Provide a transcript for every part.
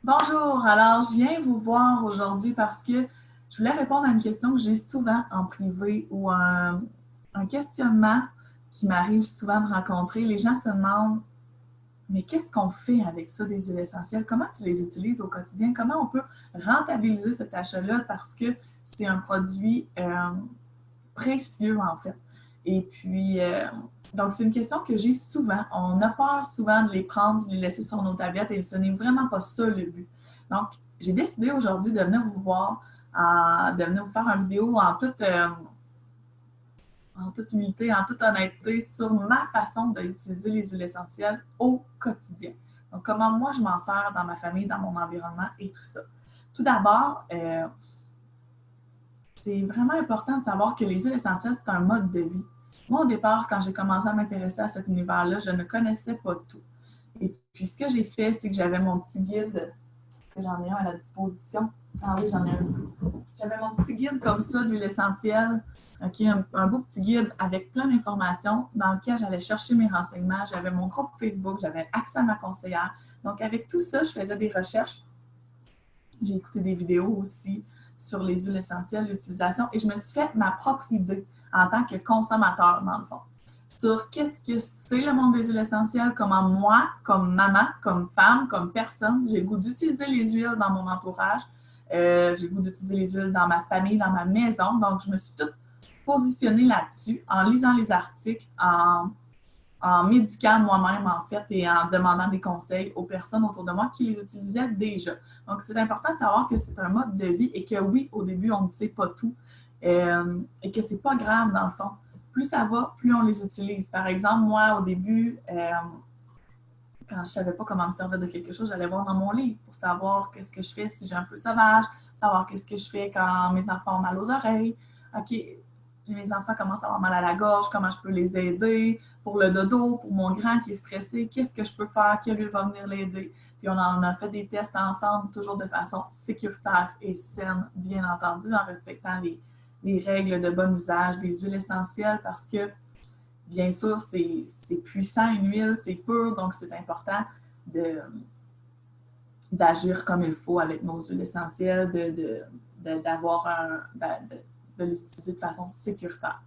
Bonjour, alors je viens vous voir aujourd'hui parce que je voulais répondre à une question que j'ai souvent en privé ou un questionnement qui m'arrive souvent de rencontrer. Les gens se demandent, mais qu'est-ce qu'on fait avec ça des huiles essentielles? Comment tu les utilises au quotidien? Comment on peut rentabiliser cet achat-là parce que c'est un produit précieux en fait. Et puis, donc c'est une question que j'ai souvent. On a peur souvent de les prendre, de les laisser sur nos tablettes et ce n'est vraiment pas ça le but. Donc, j'ai décidé aujourd'hui de venir vous voir, de venir vous faire une vidéo en toute humilité, en toute honnêteté sur ma façon d'utiliser les huiles essentielles au quotidien. Donc, comment moi je m'en sers dans ma famille, dans mon environnement et tout ça. Tout d'abord, c'est vraiment important de savoir que les huiles essentielles, c'est un mode de vie. Moi, au départ, quand j'ai commencé à m'intéresser à cet univers-là, je ne connaissais pas tout. Et puis, ce que j'ai fait, c'est que j'avais mon petit guide, que j'en ai un à la disposition. Ah oui, j'en ai un aussi. J'avais mon petit guide comme ça d'huile essentielle, okay, un beau petit guide avec plein d'informations dans lequel j'allais chercher mes renseignements. J'avais mon groupe Facebook, j'avais accès à ma conseillère. Donc, avec tout ça, je faisais des recherches. J'ai écouté des vidéos aussi sur les huiles essentielles, l'utilisation, et je me suis fait ma propre idée en tant que consommateur, dans le fond, sur qu'est-ce que c'est le monde des huiles essentielles, comment moi, comme maman, comme femme, comme personne, j'ai le goût d'utiliser les huiles dans mon entourage, j'ai le goût d'utiliser les huiles dans ma famille, dans ma maison. Donc, je me suis toute positionnée là-dessus en lisant les articles, en m'éduquant moi-même, en fait, et en demandant des conseils aux personnes autour de moi qui les utilisaient déjà. Donc, c'est important de savoir que c'est un mode de vie et que oui, au début, on ne sait pas tout et que c'est pas grave, dans le fond. Plus ça va, plus on les utilise. Par exemple, moi, au début, quand je ne savais pas comment me servir de quelque chose, j'allais voir dans mon livre pour savoir qu'est-ce que je fais si j'ai un feu sauvage, savoir qu'est-ce que je fais quand mes enfants ont mal aux oreilles. OK, mes enfants commencent à avoir mal à la gorge, comment je peux les aider, pour le dodo, pour mon grand qui est stressé, qu'est-ce que je peux faire, quel lieu va venir l'aider. Puis on en a fait des tests ensemble, toujours de façon sécuritaire et saine, bien entendu, en respectant les règles de bon usage des huiles essentielles parce que bien sûr, c'est puissant une huile, c'est pur, donc c'est important d'agir comme il faut avec nos huiles essentielles, d'avoir de les utiliser de façon sécuritaire.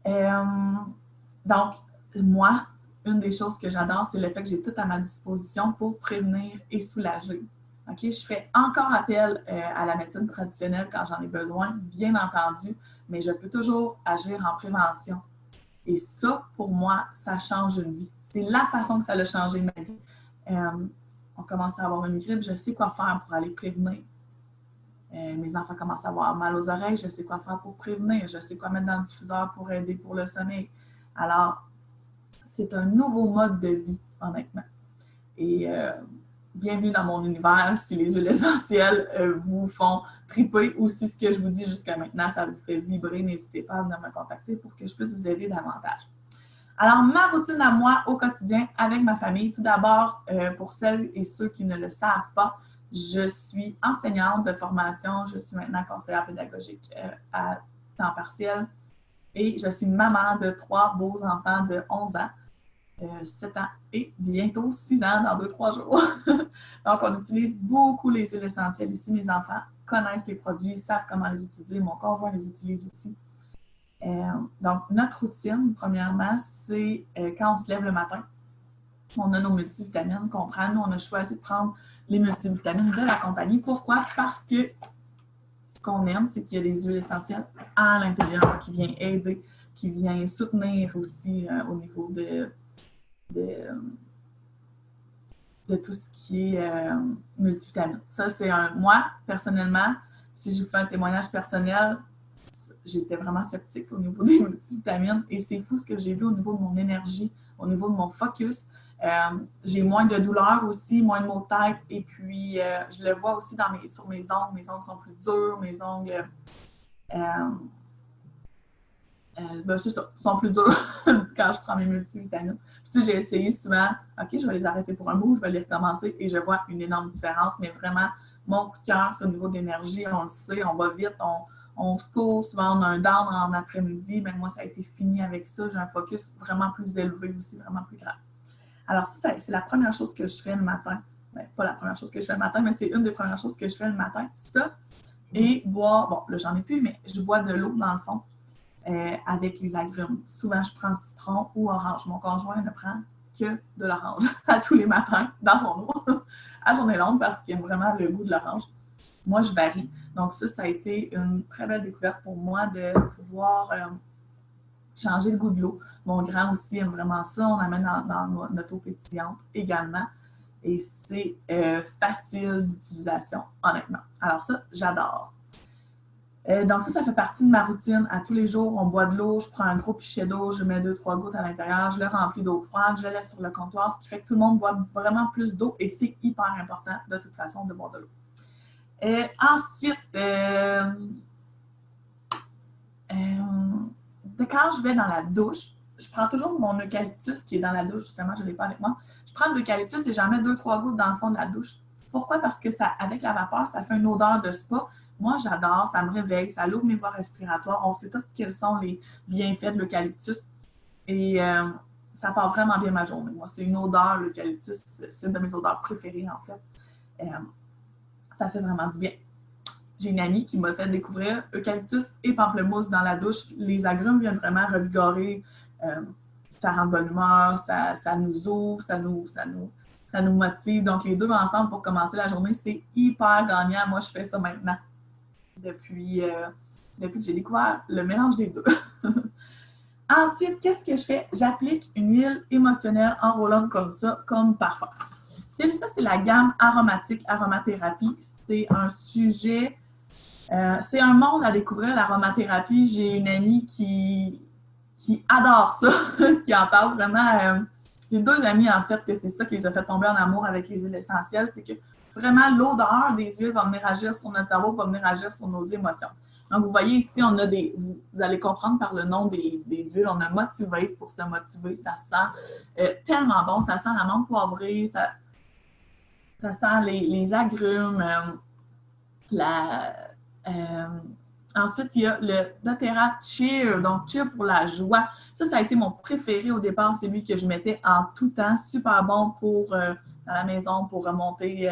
Euh, donc, moi, une des choses que j'adore, c'est le fait que j'ai tout à ma disposition pour prévenir et soulager. Okay? Je fais encore appel à la médecine traditionnelle quand j'en ai besoin, bien entendu, mais je peux toujours agir en prévention. Et ça, pour moi, ça change une vie. C'est la façon que ça a changé ma vie. On commence à avoir une grippe, je sais quoi faire pour aller prévenir. Mes enfants commencent à avoir mal aux oreilles, je sais quoi faire pour prévenir. Je sais quoi mettre dans le diffuseur pour aider pour le sommeil. Alors, c'est un nouveau mode de vie, honnêtement. Et bienvenue dans mon univers. Si les huiles essentielles vous font triper ou si ce que je vous dis jusqu'à maintenant, ça vous fait vibrer, n'hésitez pas à venir me contacter pour que je puisse vous aider davantage. Alors, ma routine à moi au quotidien avec ma famille, tout d'abord, pour celles et ceux qui ne le savent pas, je suis enseignante de formation, je suis maintenant conseillère pédagogique à temps partiel et je suis maman de 3 beaux enfants de 11 ans, 7 ans et bientôt 6 ans dans 2-3 jours. Donc, on utilise beaucoup les huiles essentielles ici. Mes enfants connaissent les produits, savent comment les utiliser. Mon conjoint les utilise aussi. Donc, notre routine, premièrement, c'est quand on se lève le matin, on a nos multivitamines qu'on prend. Nous, on a choisi de prendre les multivitamines de la compagnie. Pourquoi? Parce que ce qu'on aime, c'est qu'il y a des huiles essentielles à l'intérieur qui viennent aider, qui viennent soutenir aussi au niveau de tout ce qui est multivitamines. Ça, c'est moi, personnellement, si je vous fais un témoignage personnel, j'étais vraiment sceptique au niveau des multivitamines et c'est fou ce que j'ai vu au niveau de mon énergie, au niveau de mon focus. J'ai moins de douleur aussi, moins de maux de tête et puis je le vois aussi sur mes ongles. Mes ongles sont plus durs, mes ongles ben, c'est ça, sont plus durs quand je prends mes multivitamines. Puis, j'ai essayé souvent, OK, je vais les arrêter pour un bout, je vais les recommencer et je vois une énorme différence, mais vraiment, mon coup de cœur, c'est au niveau d'énergie, on le sait, on va vite, on se court, souvent on a un down en après-midi, mais moi, ça a été fini avec ça, j'ai un focus vraiment plus élevé aussi, vraiment plus grand. Alors ça, c'est la première chose que je fais le matin ben, pas la première chose que je fais le matin, mais c'est une des premières choses que je fais le matin. Ça, et boire, bon, là, j'en ai plus, mais je bois de l'eau, dans le fond, avec les agrumes. Souvent, je prends citron ou orange. Mon conjoint ne prend que de l'orange à tous les matins dans son eau à journée longue parce qu'il aime vraiment le goût de l'orange. Moi, je varie. Donc ça a été une très belle découverte pour moi de pouvoir changer le goût de l'eau. Mon grand aussi aime vraiment ça. On amène dans notre eau pétillante également. Et c'est facile d'utilisation, honnêtement. Alors ça, j'adore. Donc ça fait partie de ma routine. À tous les jours, on boit de l'eau, je prends un gros pichet d'eau, je mets 2-3 gouttes à l'intérieur, je le remplis d'eau froide, je le laisse sur le comptoir, ce qui fait que tout le monde boit vraiment plus d'eau et c'est hyper important de toute façon de boire de l'eau. Ensuite, quand je vais dans la douche, je prends toujours mon eucalyptus qui est dans la douche, justement, je ne l'ai pas avec moi. Je prends de l'eucalyptus et j'en mets 2-3 gouttes dans le fond de la douche. Pourquoi? Parce que ça, avec la vapeur, ça fait une odeur de spa. Moi, j'adore, ça me réveille, ça ouvre mes voies respiratoires. On sait tous quels sont les bienfaits de l'eucalyptus. Et ça part vraiment bien ma journée. Moi, c'est une odeur, l'eucalyptus, c'est une de mes odeurs préférées, en fait. Ça fait vraiment du bien. J'ai une amie qui m'a fait découvrir eucalyptus et pamplemousse dans la douche. Les agrumes viennent vraiment revigorer. Ça rend de bonne humeur, ça nous ouvre, ça nous motive. Donc, les deux ensemble pour commencer la journée, c'est hyper gagnant. Moi, je fais ça maintenant. Depuis que j'ai découvert le mélange des deux. Ensuite, qu'est-ce que je fais? J'applique une huile émotionnelle enroulante comme ça, comme parfum. Ça, c'est la gamme aromatique, aromathérapie. C'est un sujet... c'est un monde à découvrir, l'aromathérapie. J'ai une amie qui adore ça, qui en parle vraiment. J'ai 2 amies, en fait, que c'est ça qui les a fait tomber en amour avec les huiles essentielles. C'est que vraiment, l'odeur des huiles va venir agir sur notre cerveau, va venir agir sur nos émotions. Donc, vous voyez ici, on a vous allez comprendre par le nom des huiles, on a motivé pour se motiver. Ça sent tellement bon. Ça sent la menthe poivrée, ça sent les agrumes, ensuite, il y a le doTERRA Cheer, donc Cheer pour la joie. Ça a été mon préféré au départ, c'est lui que je mettais en tout temps. Super bon pour dans la maison, pour remonter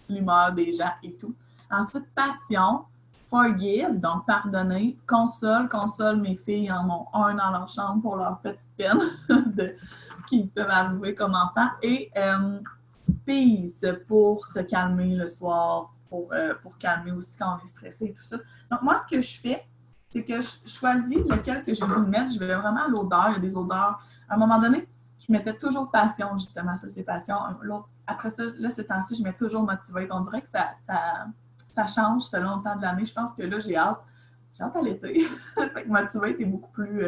l'humeur des gens et tout. Ensuite, Passion, Forgive, donc pardonner. Console, mes filles en ont un dans leur chambre pour leur petite peine qui peuvent arriver comme enfants. Et Peace, pour se calmer le soir, pour calmer aussi quand on est stressé et tout ça. Donc, moi, ce que je fais, c'est que je choisis lequel que je veux mettre. Je vais vraiment à l'odeur. Il y a des odeurs. À un moment donné, je mettais toujours Passion, justement. Ça, c'est Passion. Après ça, là, ces temps-ci, je mets toujours Motivate. On dirait que ça change selon le temps de l'année. Je pense que là, j'ai hâte à l'été. Fait que Motivate est beaucoup plus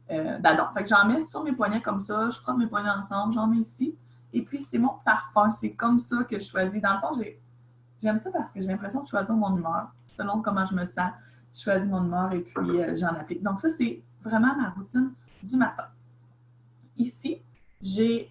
d'adon. Fait que j'en mets sur mes poignets comme ça. Je prends mes poignets ensemble. J'en mets ici. Et puis, c'est mon parfum. C'est comme ça que je choisis. Dans le fond, j'aime ça parce que j'ai l'impression de choisir mon humeur. Selon comment je me sens, je choisis mon humeur et puis j'en applique. Donc ça, c'est vraiment ma routine du matin. Ici, j'ai,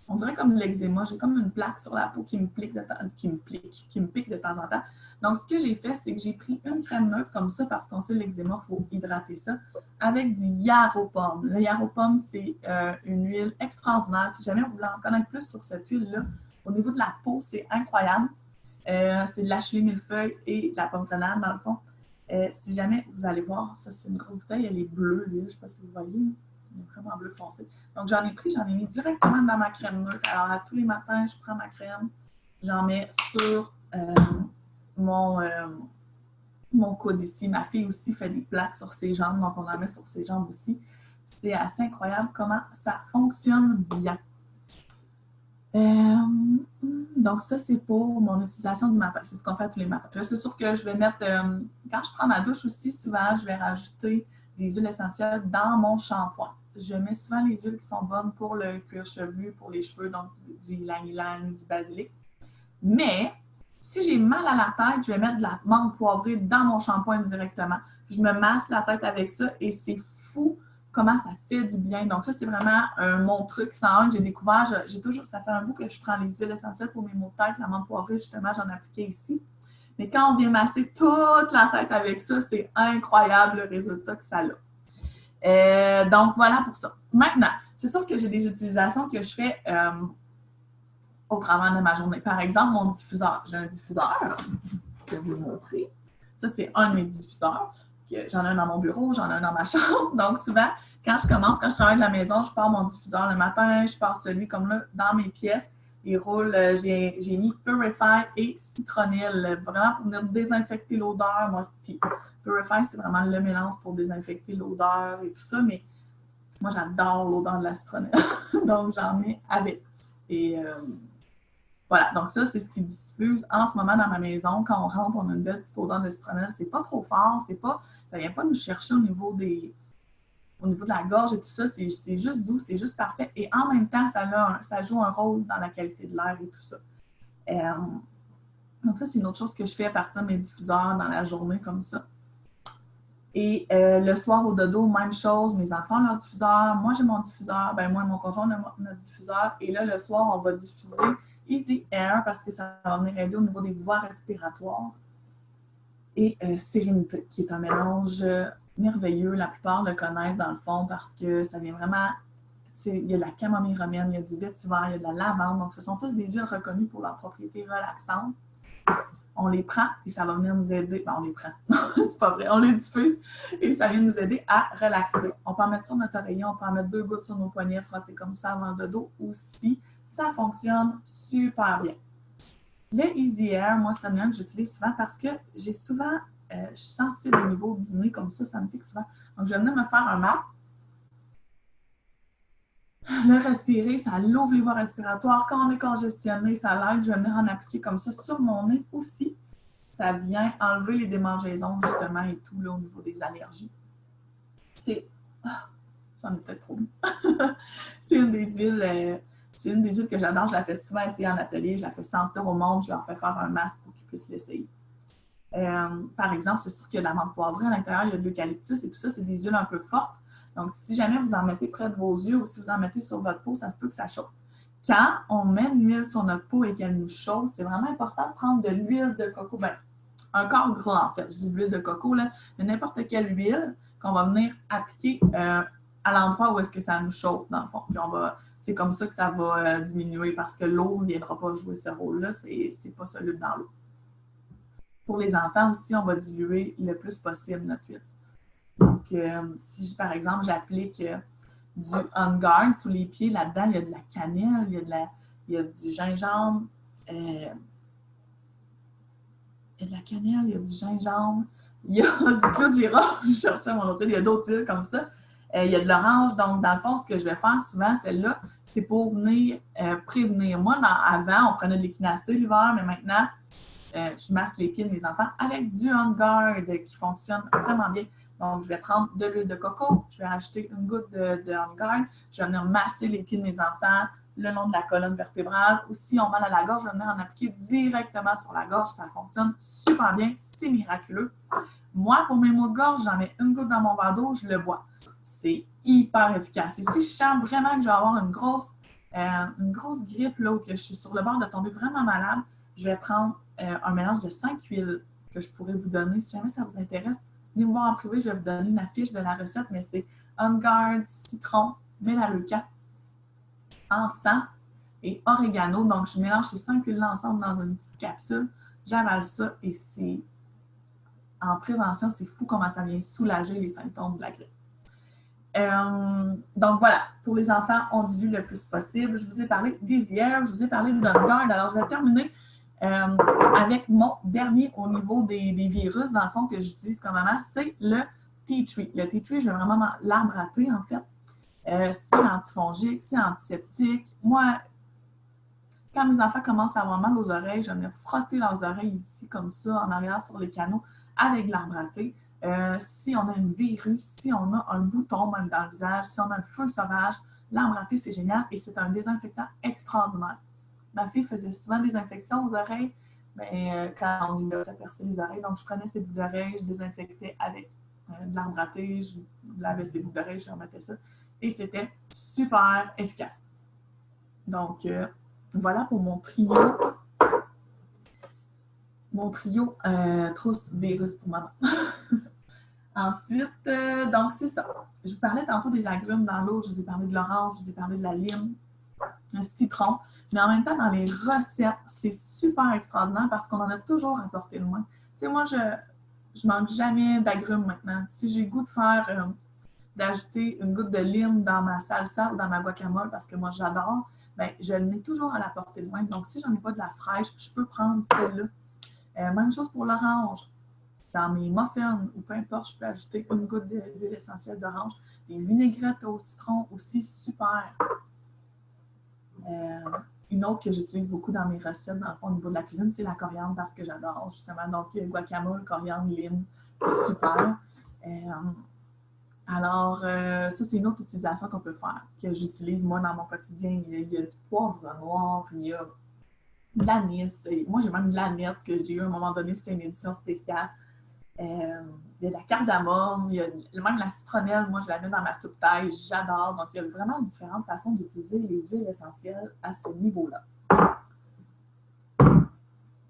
on dirait comme l'eczéma, j'ai comme une plaque sur la peau qui me pique de temps en temps. Donc, ce que j'ai fait, c'est que j'ai pris une crème neutre comme ça parce qu'on sait l'eczéma, il faut hydrater ça, avec du yarrow pomme. Le yarrow pomme, c'est une huile extraordinaire. Si jamais vous voulez en connaître plus sur cette huile-là, au niveau de la peau, c'est incroyable. C'est de l'acheli millefeuille et de la pomme grenade, dans le fond. Si jamais vous allez voir, ça, c'est une grosse bouteille, elle est bleue, je ne sais pas si vous voyez. Elle est vraiment bleu foncé. Donc, j'en ai mis directement dans ma crème neutre. Alors, à tous les matins, je prends ma crème, j'en mets sur mon coude ici. Ma fille aussi fait des plaques sur ses jambes, donc on en met sur ses jambes aussi. C'est assez incroyable comment ça fonctionne bien. Donc, ça, c'est pour mon utilisation du matin. C'est ce qu'on fait tous les matins. Là, c'est sûr que je vais mettre, quand je prends ma douche aussi, souvent, je vais rajouter des huiles essentielles dans mon shampoing. Je mets souvent les huiles qui sont bonnes pour le cuir chevelu, pour les cheveux, donc du ylang-ylang, du basilic. Mais, si j'ai mal à la tête, je vais mettre de la menthe poivrée dans mon shampoing directement. Puis je me masse la tête avec ça et c'est fou comment ça fait du bien. Donc ça, c'est vraiment mon truc. C'est un que j'ai découvert. Ça fait un bout que je prends les huiles essentielles pour mes maux de tête. La menthe poivrée, justement, j'en appliquais ici. Mais quand on vient masser toute la tête avec ça, c'est incroyable le résultat que ça a. Donc, voilà pour ça. Maintenant, c'est sûr que j'ai des utilisations que je fais au travers de ma journée. Par exemple, mon diffuseur. J'ai un diffuseur, je vais vous le montrer. Ça, c'est un de mes diffuseurs. J'en ai un dans mon bureau, j'en ai un dans ma chambre. Donc, souvent, quand je travaille de la maison, je pars mon diffuseur le matin, je pars celui comme là dans mes pièces. Il roule, j'ai mis Purify et Citronelle, vraiment pour venir désinfecter l'odeur. Moi, puis Purify, c'est vraiment le mélange pour désinfecter l'odeur et tout ça, mais moi, j'adore l'odeur de la citronnelle. Donc, j'en mets avec. Et voilà, donc ça, c'est ce qui diffuse en ce moment dans ma maison. Quand on rentre, on a une belle petite odeur de citronnelle. C'est pas trop fort, ça ne vient pas nous chercher au niveau de la gorge et tout ça. C'est juste doux, c'est juste parfait. Et en même temps, ça joue un rôle dans la qualité de l'air et tout ça. Donc ça, c'est une autre chose que je fais à partir de mes diffuseurs dans la journée comme ça. Et le soir au dodo, même chose, mes enfants ont leur diffuseur, moi j'ai mon diffuseur, ben moi et mon conjoint on a notre diffuseur. Et là, le soir, on va diffuser Easy Air parce que ça va venir aider au niveau des voies respiratoires. Et Sérénité, qui est un mélange merveilleux. La plupart le connaissent dans le fond parce que ça vient vraiment... Il y a de la camomille romaine, il y a du vétiver, il y a de la lavande. Donc, ce sont tous des huiles reconnues pour leur propriété relaxante. On les prend et ça va venir nous aider. Ben, on les prend. C'est pas vrai. On les diffuse et ça vient nous aider à relaxer. On peut en mettre sur notre oreiller, on peut en mettre 2 gouttes sur nos poignets, frotter comme ça avant le dodo aussi. Ça fonctionne super bien. Le Easy Air, moi, c'est un que j'utilise souvent parce que je suis sensible au niveau du nez comme ça me pique souvent. Donc, je vais venir me faire un masque. Le respirer, ça l'ouvre les voies respiratoires. Quand on est congestionné, ça l'aide. Je vais venir en appliquer comme ça sur mon nez aussi. Ça vient enlever les démangeaisons, justement, et tout, là, au niveau des allergies. J'en ai peut-être trop mis. C'est une des huiles que j'adore. Je la fais souvent essayer en atelier. Je la fais sentir au monde. Je leur fais faire un masque pour qu'ils puissent l'essayer. Par exemple, c'est sûr qu'il y a de la menthe poivrée à l'intérieur, il y a de l'eucalyptus et tout ça, c'est des huiles un peu fortes. Donc, si jamais vous en mettez près de vos yeux ou si vous en mettez sur votre peau, ça se peut que ça chauffe. Quand on met une huile sur notre peau et qu'elle nous chauffe, c'est vraiment important de prendre de l'huile de coco. Ben, un corps gras, en fait. Je dis de l'huile de coco, là, mais n'importe quelle huile qu'on va venir appliquer à l'endroit où est-ce que ça nous chauffe, dans le fond. Puis c'est comme ça que ça va diminuer parce que l'eau ne viendra pas jouer ce rôle-là. C'est pas soluble dans l'eau. Pour les enfants aussi, on va diluer le plus possible notre huile. Donc, si par exemple, j'applique du On Guard sous les pieds, là-dedans, il y a de la cannelle, il y a du gingembre, il y a de la cannelle, il y a du gingembre, il y a du clou de girofle, je cherchais mon autre, il y a d'autres huiles comme ça. Il y a de l'orange. Donc, dans le fond, ce que je vais faire souvent, celle-là, c'est pour venir prévenir. Moi, avant, on prenait de l'équinacée l'hiver, mais maintenant, je masse les pieds de mes enfants avec du On Guard qui fonctionne vraiment bien. Donc, je vais prendre de l'huile de coco, je vais ajouter une goutte de On Guard, je vais venir masser les pieds de mes enfants le long de la colonne vertébrale. Ou si on mal à la gorge, je vais venir en appliquer directement sur la gorge. Ça fonctionne super bien, c'est miraculeux. Moi, pour mes maux de gorge, j'en mets une goutte dans mon verre d'eau, je le bois. C'est hyper efficace. Et si je sens vraiment que je vais avoir une grosse grippe, là, ou que je suis sur le bord de tomber vraiment malade, je vais prendre un mélange de 5 huiles que je pourrais vous donner. Si jamais ça vous intéresse, venez me voir en privé, je vais vous donner une affiche de la recette, mais c'est On Guard, citron, mélaleuca, encens et oregano. Donc, je mélange ces 5 huiles-là ensemble dans une petite capsule. J'avale ça et c'est en prévention, c'est fou comment ça vient soulager les symptômes de la grippe. Donc voilà, pour les enfants, on dilue le plus possible. Je vous ai parlé d'Easy Air, je vous ai parlé de On Guard. Alors, je vais terminer avec mon dernier au niveau des virus, dans le fond, que j'utilise comme maman, c'est le Tea Tree. Le Tea Tree, je vais vraiment l'arbre à thé, en fait. C'est antifongique, c'est antiseptique. Moi, quand mes enfants commencent à avoir mal aux oreilles, je vais venir frotter leurs oreilles ici, comme ça, en arrière sur les canaux, avec de l'arbre à thé. Si on a une virus, si on a un bouton même dans le visage, si on a un feu sauvage, l'arbre à thé, c'est génial et c'est un désinfectant extraordinaire. Ma fille faisait souvent des infections aux oreilles, mais quand on lui a fait percer les oreilles, donc je prenais ses bouts d'oreilles, je désinfectais avec de l'arbre à thé, je lavais ses bouts d'oreilles, je remettais ça et c'était super efficace. Donc, voilà pour mon trio. Mon trio trousse virus pour maman. Ensuite, donc c'est ça. Je vous parlais tantôt des agrumes dans l'eau, je vous ai parlé de l'orange, je vous ai parlé de la lime, le citron. Mais en même temps, dans les recettes, c'est super extraordinaire parce qu'on en a toujours à portée de main. Tu sais, moi, je manque jamais d'agrumes maintenant. Si j'ai le goût de faire, d'ajouter une goutte de lime dans ma salsa ou dans ma guacamole, parce que moi, j'adore, bien, je le mets toujours à la portée de main. Donc, si j'en ai pas de la fraîche, je peux prendre celle-là. Même chose pour l'orange. Dans mes muffins ou peu importe, je peux ajouter une goutte d'huile essentielle d'orange. Les vinaigrettes au citron aussi, super. Une autre que j'utilise beaucoup dans mes recettes, dans le fond, au niveau de la cuisine, c'est la coriandre parce que j'adore, justement. Donc, guacamole, coriandre, lime, super. Alors, ça, c'est une autre utilisation qu'on peut faire, que j'utilise moi dans mon quotidien. Il y a du poivre noir, il y a de l'anis. Moi, j'ai même de l'aneth que j'ai eu à un moment donné, c'était une édition spéciale. Il y a de la cardamome, il y a même la citronnelle, moi je la mets dans ma soupe taille, j'adore. Donc il y a vraiment différentes façons d'utiliser les huiles essentielles à ce niveau-là.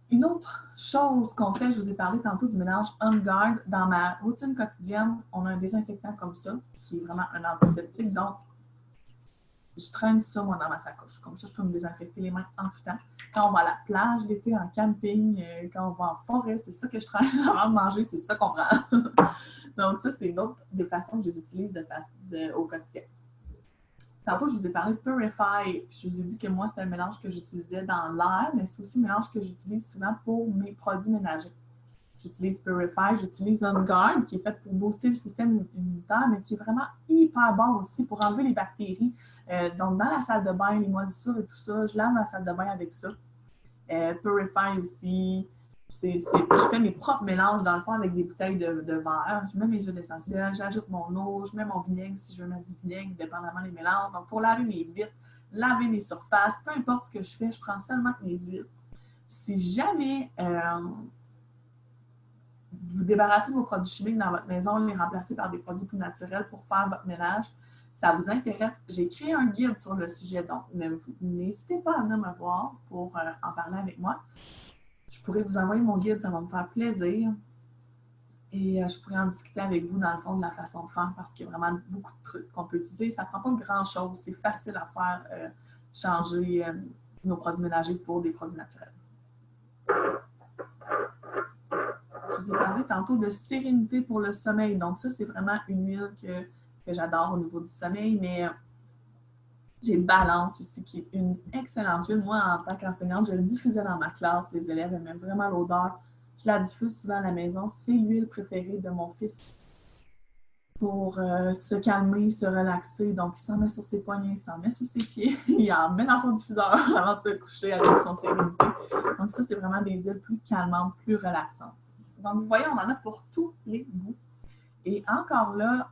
Une autre chose qu'on fait, je vous ai parlé tantôt du mélange On Guard. Dans ma routine quotidienne, on a un désinfectant comme ça, qui est vraiment un antiseptique. Donc, je traîne ça, moi, dans ma sacoche. Comme ça, je peux me désinfecter les mains en tout temps. Quand on va à la plage l'été, en camping, quand on va en forêt, c'est ça que je traîne avant de manger, c'est ça qu'on prend. Donc, ça, c'est une autre des façons que je les utilise au quotidien. Tantôt, je vous ai parlé de Purify, puis je vous ai dit que moi, c'était un mélange que j'utilisais dans l'air, mais c'est aussi un mélange que j'utilise souvent pour mes produits ménagers. J'utilise Purify, j'utilise On Guard, qui est fait pour booster le système immunitaire, mais qui est vraiment hyper bon aussi pour enlever les bactéries. Donc, dans la salle de bain, les moisissures et tout ça, je lave ma salle de bain avec ça. Purify aussi. Je fais mes propres mélanges, dans le fond, avec des bouteilles de verre. Je mets mes huiles essentielles, j'ajoute mon eau, je mets mon vinaigre si je veux mettre du vinaigre, dépendamment des mélanges. Donc, pour laver mes vitres, laver mes surfaces, peu importe ce que je fais, je prends seulement mes huiles. Si jamais vous débarrassez vos produits chimiques dans votre maison, les remplacer par des produits plus naturels pour faire votre ménage, ça vous intéresse, j'ai créé un guide sur le sujet, donc n'hésitez pas à venir me voir pour en parler avec moi. Je pourrais vous envoyer mon guide, ça va me faire plaisir. Et je pourrais en discuter avec vous dans le fond de la façon de faire parce qu'il y a vraiment beaucoup de trucs qu'on peut utiliser. Ça ne prend pas grand-chose, c'est facile à faire, changer nos produits ménagers pour des produits naturels. Je vous ai parlé tantôt de sérénité pour le sommeil. Donc ça, c'est vraiment une huile que j'adore au niveau du sommeil, mais j'ai Balance aussi, qui est une excellente huile. Moi, en tant qu'enseignante, je le diffusais dans ma classe. Les élèves aimaient vraiment l'odeur. Je la diffuse souvent à la maison. C'est l'huile préférée de mon fils pour se calmer, se relaxer. Donc, il s'en met sur ses poignets, il s'en met sous ses pieds. Il en met dans son diffuseur avant de se coucher avec son sérénité. Donc, ça, c'est vraiment des huiles plus calmantes, plus relaxantes. Donc, vous voyez, on en a pour tous les goûts. Et encore là,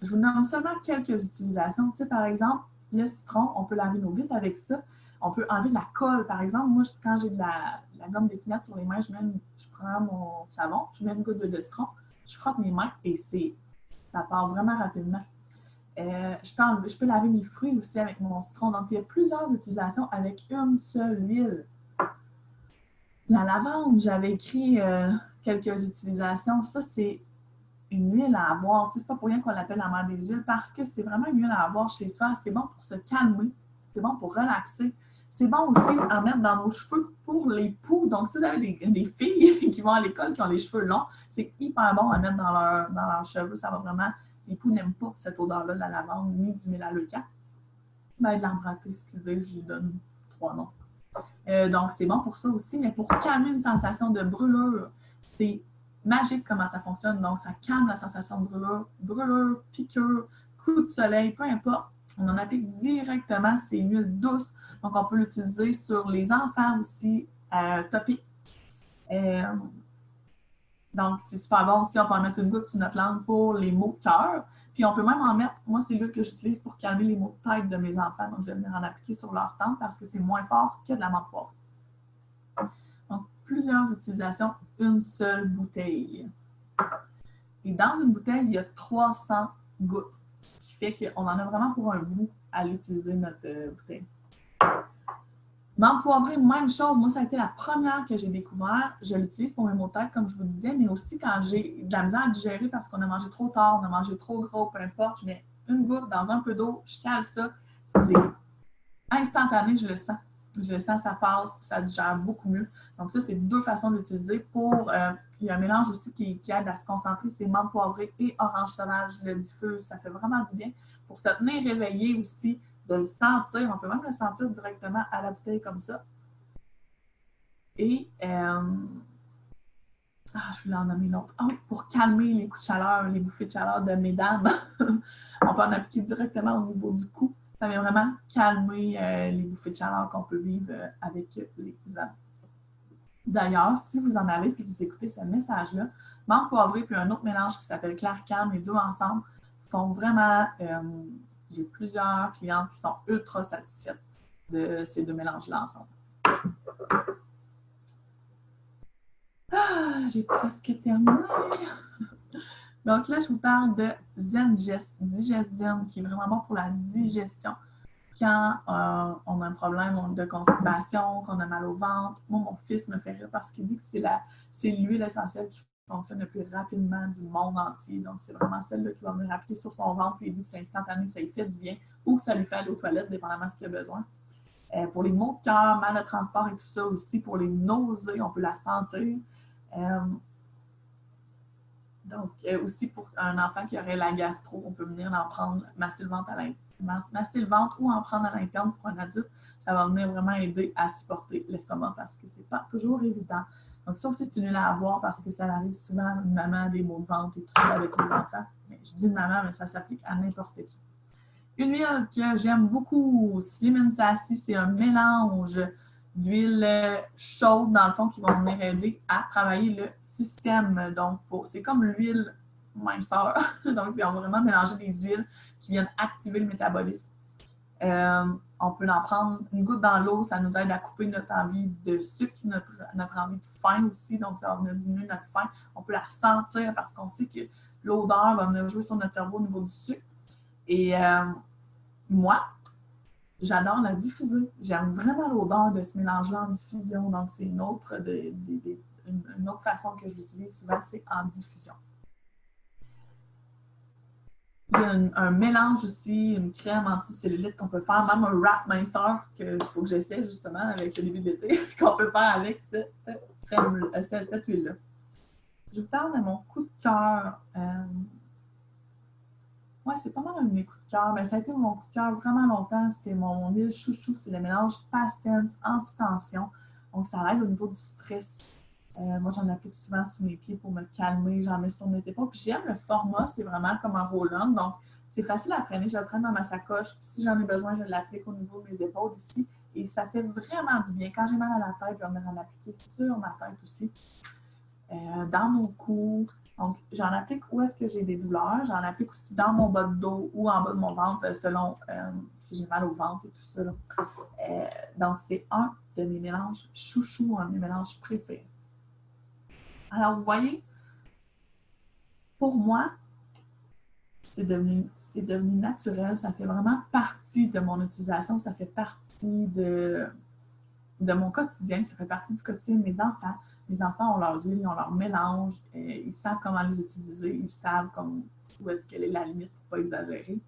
je vous nomme seulement quelques utilisations. Tu sais, par exemple, le citron, on peut laver nos vitres avec ça. On peut enlever de la colle. Par exemple, moi, quand j'ai de la gomme d'épinette sur les mains, je prends mon savon, je mets une goutte de citron, je frotte mes mains et ça part vraiment rapidement. Je peux laver mes fruits aussi avec mon citron. Donc, il y a plusieurs utilisations avec une seule huile. La lavande, j'avais écrit quelques utilisations. Ça, c'est une huile à avoir. Tu sais, c'est pas pour rien qu'on l'appelle la mère des huiles parce que c'est vraiment une huile à avoir chez soi. C'est bon pour se calmer. C'est bon pour relaxer. C'est bon aussi à mettre dans nos cheveux pour les poux. Donc, si vous avez des filles qui vont à l'école, qui ont les cheveux longs, c'est hyper bon à mettre dans leurs cheveux. Ça va vraiment... Les poux n'aiment pas cette odeur-là de la lavande ni du mélaleuca. Ben, de l'embraté, excusez, je lui donne 3 noms. Donc, c'est bon pour ça aussi, mais pour calmer une sensation de brûlure, c'est magique comment ça fonctionne. Donc, ça calme la sensation de brûlure, piqûre, coup de soleil, peu importe. On en applique directement, c'est une huile douce. Donc, on peut l'utiliser sur les enfants aussi, topés. Donc, c'est super bon aussi. On peut en mettre une goutte sur notre langue pour les maux de cœur. Puis, on peut même en mettre, moi, c'est l'huile que j'utilise pour calmer les maux de tête de mes enfants. Donc, je vais venir en appliquer sur leur tempe parce que c'est moins fort que de la menthe poivre. Donc, plusieurs utilisations, une seule bouteille. Et dans une bouteille, il y a 300 gouttes, ce qui fait qu'on en a vraiment pour un bout à l'utiliser, notre bouteille. Menthe poivrée, même chose. Moi, ça a été la première que j'ai découvert. Je l'utilise pour mes maux de tête, comme je vous disais, mais aussi quand j'ai de la misère à digérer parce qu'on a mangé trop tard, on a mangé trop gros, peu importe. Je mets une goutte dans un peu d'eau, je cale ça. C'est instantané, je le sens. Je le sens, ça passe, ça digère beaucoup mieux. Donc ça, c'est deux façons d'utiliser pour... il y a un mélange aussi qui aide à se concentrer, c'est menthe poivrée et orange sauvage. Le diffuse, ça fait vraiment du bien. Pour se tenir réveillé aussi, de le sentir. On peut même le sentir directement à la bouteille comme ça. Et... je voulais en nommer une autre. Ah oui, pour calmer les coups de chaleur, les bouffées de chaleur de mesdames, on peut en appliquer directement au niveau du cou. Ça vient vraiment calmer les bouffées de chaleur qu'on peut vivre avec les amis. D'ailleurs, si vous en avez et que vous écoutez ce message-là, menthe poivrée puis un autre mélange qui s'appelle Clair Calme, les deux ensemble font vraiment... j'ai plusieurs clientes qui sont ultra satisfaites de ces deux mélanges-là ensemble. J'ai presque terminé. Donc là, je vous parle de Zengest, Digest-Zen, qui est vraiment bon pour la digestion. Quand on a un problème de constipation, qu'on a mal au ventre, moi, mon fils me fait rire parce qu'il dit que c'est l'huile essentielle qui fonctionne le plus rapidement du monde entier. Donc, c'est vraiment celle-là qui va venir appliquer sur son ventre, puis il dit que c'est instantané, que ça lui fait du bien, ou que ça lui fait aller aux toilettes, dépendamment de ce qu'il a besoin. Pour les maux de cœur, mal de transport et tout ça aussi, pour les nausées, on peut la sentir. Donc, aussi pour un enfant qui aurait la gastro, on peut venir en prendre, masser le ventre ou en prendre à l'interne pour un adulte. Ça va venir vraiment aider à supporter l'estomac parce que c'est pas toujours évident. Donc, ça aussi, c'est une huile à avoir parce que ça arrive souvent à une maman, des maux de ventre et tout ça avec les enfants. Mais je dis une maman, mais ça s'applique à n'importe qui. Une huile que j'aime beaucoup, Slim and Sassy, c'est un mélange d'huile chaude, dans le fond, qui vont venir aider à travailler le système. Donc, c'est comme l'huile minceur. Donc, on va vraiment mélanger des huiles qui viennent activer le métabolisme. On peut en prendre une goutte dans l'eau, ça nous aide à couper notre envie de sucre, notre envie de faim aussi, donc ça va venir diminuer notre faim. On peut la sentir parce qu'on sait que l'odeur va venir jouer sur notre cerveau au niveau du sucre. Et moi, j'adore la diffuser. J'aime vraiment l'odeur de ce mélange-là en diffusion. Donc, c'est une autre façon que je l'utilise souvent, c'est en diffusion. Il y a un mélange aussi, une crème anticellulite qu'on peut faire, même un wrap minceur qu'il faut que j'essaie justement avec le début d'été, qu'on peut faire avec cette huile-là. Je vous parle de mon coup de cœur. Oui, c'est pas mal un de mes coups de cœur, mais ça a été mon coup de cœur vraiment longtemps. C'était mon huile chouchou, c'est le mélange Pastens anti-tension. Donc, ça aide au niveau du stress. Moi, j'en applique souvent sur mes pieds pour me calmer. J'en mets sur mes épaules. Puis j'aime le format, c'est vraiment comme un roll-on. Donc, c'est facile à traîner. Je le traîne dans ma sacoche. Puis si j'en ai besoin, je l'applique au niveau de mes épaules ici. Et ça fait vraiment du bien. Quand j'ai mal à la tête, je vais venir en appliquer sur ma tête aussi. Dans mon cou. Donc, j'en applique où est-ce que j'ai des douleurs. J'en applique aussi dans mon bas de dos ou en bas de mon ventre, selon si j'ai mal au ventre et tout ça. Donc, c'est un de mes mélanges chouchou, un de mes mélanges préférés. Alors, vous voyez, pour moi, c'est devenu naturel. Ça fait vraiment partie de mon utilisation. Ça fait partie de mon quotidien. Ça fait partie du quotidien de mes enfants. Les enfants ont leurs huiles, ils ont leur mélange. Ils savent comment les utiliser. Ils savent où est-ce qu'elle est la limite pour ne pas exagérer.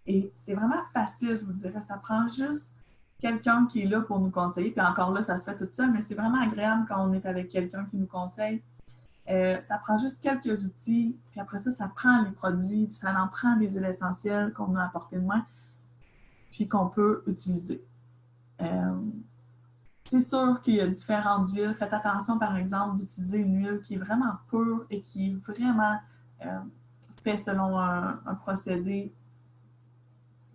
Et c'est vraiment facile, je vous dirais. Ça prend juste quelqu'un qui est là pour nous conseiller. Puis encore là, ça se fait tout seul, mais c'est vraiment agréable quand on est avec quelqu'un qui nous conseille. Ça prend juste quelques outils, puis après ça, ça prend les produits, ça en prend des huiles essentielles qu'on a à portée de main, puis qu'on peut utiliser. C'est sûr qu'il y a différentes huiles. Faites attention, par exemple, d'utiliser une huile qui est vraiment pure et qui est vraiment faite selon un procédé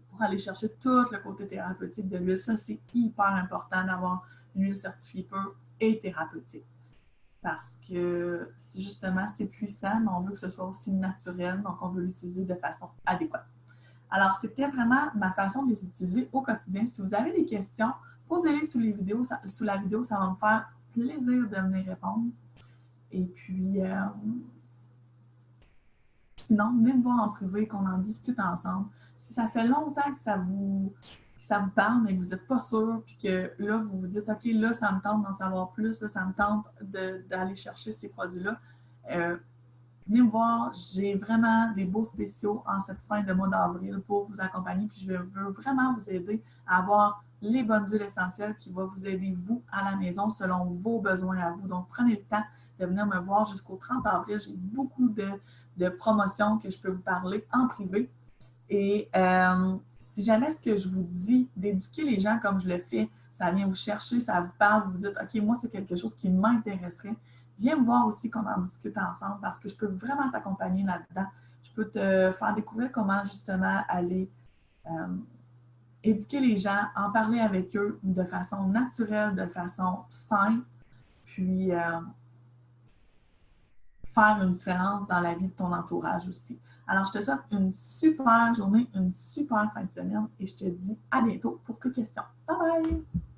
pour aller chercher tout le côté thérapeutique de l'huile. Ça, c'est hyper important d'avoir une huile certifiée pure et thérapeutique. Parce que justement, c'est puissant, mais on veut que ce soit aussi naturel, donc on veut l'utiliser de façon adéquate. Alors, c'était vraiment ma façon de les utiliser au quotidien. Si vous avez des questions, posez-les sous la vidéo, ça va me faire plaisir de venir répondre. Et puis, sinon, venez me voir en privé, qu'on en discute ensemble. Si ça fait longtemps que ça vous que ça vous parle, mais que vous n'êtes pas sûr, puis que là, vous vous dites, OK, là, ça me tente d'en savoir plus, là, ça me tente d'aller chercher ces produits-là. Venez me voir, j'ai vraiment des beaux spéciaux en cette fin de mois d'avril pour vous accompagner, puis je veux vraiment vous aider à avoir les bonnes huiles essentielles qui vont vous aider, vous, à la maison, selon vos besoins à vous. Donc, prenez le temps de venir me voir jusqu'au 30 avril. J'ai beaucoup de promotions que je peux vous parler en privé. Et si jamais ce que je vous dis, d'éduquer les gens comme je le fais, ça vient vous chercher, ça vous parle, vous vous dites, OK, moi, c'est quelque chose qui m'intéresserait, viens me voir aussi qu'on en discute ensemble parce que je peux vraiment t'accompagner là-dedans. Je peux te faire découvrir comment justement aller éduquer les gens, en parler avec eux de façon naturelle, de façon simple, puis faire une différence dans la vie de ton entourage aussi. Alors, je te souhaite une super journée, une super fin de semaine et je te dis à bientôt pour tes questions. Bye bye!